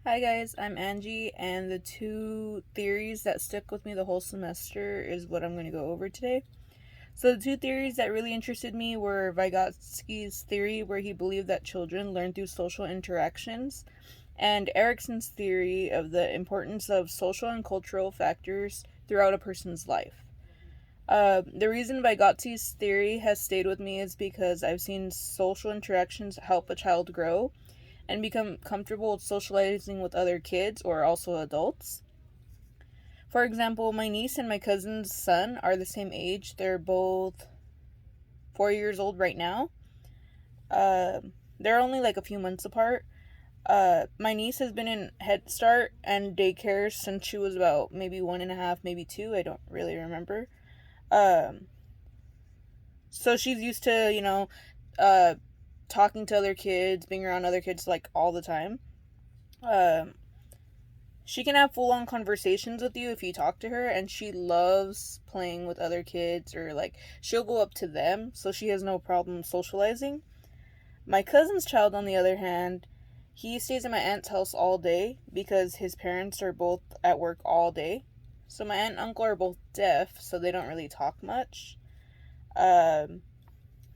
Hi guys, I'm Angie, and the two theories that stuck with me the whole semester is what I'm going to go over today. So, the two theories that really interested me were Vygotsky's theory, where he believed that children learn through social interactions, and Erikson's theory of the importance of social and cultural factors throughout a person's life. The reason Vygotsky's theory has stayed with me is because I've seen social interactions help a child grow and become comfortable with socializing with other kids or also adults. For example, my niece and my cousin's son are the same age. They're both 4 years old right now. Uh, they're only like a few months apart. My niece has been in Head Start and daycare since she was about maybe 1.5, maybe two. I don't really remember. Um, so she's used to, uh, talking to other kids, being around other kids like all the time. Um, She can have full on conversations with you if you talk to her, and she loves playing with other kids, or like she'll go up to them, so she has no problem socializing. My cousin's child, on the other hand, he stays at my aunt's house all day because his parents are both at work all day. So my aunt and uncle are both deaf, so they don't really talk much. Um,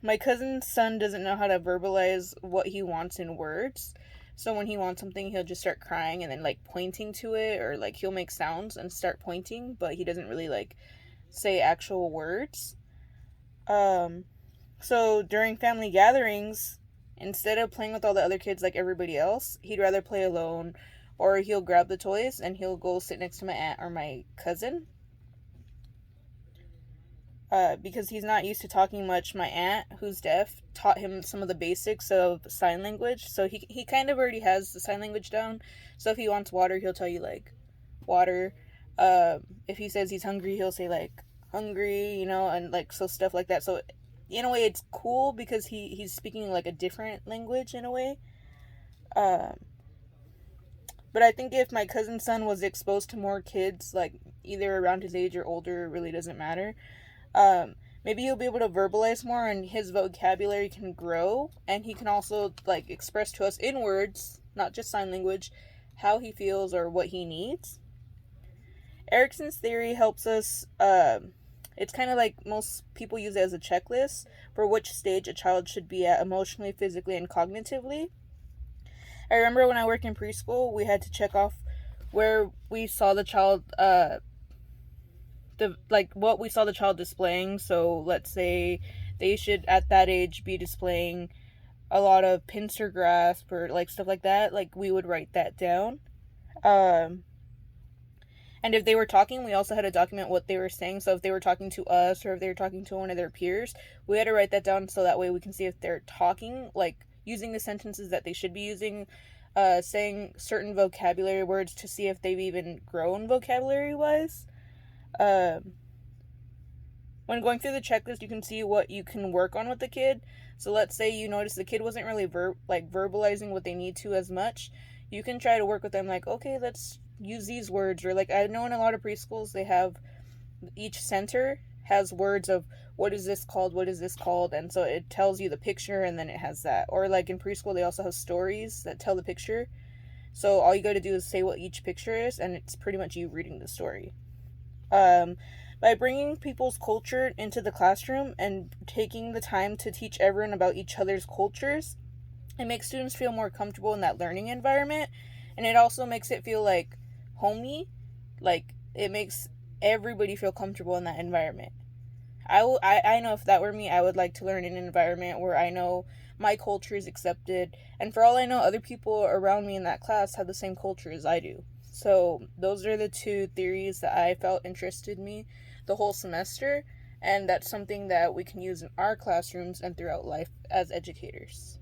my cousin's son doesn't know how to verbalize what he wants in words. So when he wants something, he'll just start crying and then like pointing to it, or like he'll make sounds and start pointing, but he doesn't really like say actual words. Um, so during family gatherings, instead of playing with all the other kids like everybody else, he'd rather play alone, or he'll grab the toys and he'll go sit next to my aunt or my cousin, because he's not used to talking much. My aunt, who's deaf, taught him some of the basics of sign language, so he kind of already has the sign language down. So if he wants water, he'll tell you like water. If he says he's hungry, he'll say like hungry, and like so stuff like that. So in a way, it's cool because he's speaking like a different language in a way. Um, but I think if my cousin's son was exposed to more kids, like either around his age or older, it really doesn't matter. Maybe he'll be able to verbalize more and his vocabulary can grow, and he can also like express to us in words, not just sign language, how he feels or what he needs. Erikson's theory helps us. It's kind of like most people use it as a checklist for which stage a child should be at emotionally, physically, and cognitively. I remember when I worked in preschool, we had to check off where we saw the child, what we saw the child displaying. So let's say they should at that age be displaying a lot of pincer grasp or like stuff like that. Like we would write that down. Um, and if they were talking, we also had to document what they were saying. So if they were talking to us or if they were talking to one of their peers, we had to write that down so that way we can see if they're talking, like using the sentences that they should be using, saying certain vocabulary words to see if they've even grown vocabulary wise. Um, when going through the checklist, you can see what you can work on with the kid. So let's say you notice the kid wasn't really verbalizing what they need to as much. You can try to work with them like, okay, let's use these words. Or like I know in a lot of preschools they have each center has words of what is this called, what is this called, and so it tells you the picture and then it has that. Or like in preschool they also have stories that tell the picture. So all you got to do is say what each picture is, and it's pretty much you reading the story. um, by bringing people's culture into the classroom and taking the time to teach everyone about each other's cultures, it makes students feel more comfortable in that learning environment, and it also makes it feel like homey, like it makes everybody feel comfortable in that environment. I know if that were me, I would like to learn in an environment where I know my culture is accepted, and for all I know, other people around me in that class have the same culture as I do. So those are the two theories that I felt interested me the whole semester, and that's something that we can use in our classrooms and throughout life as educators.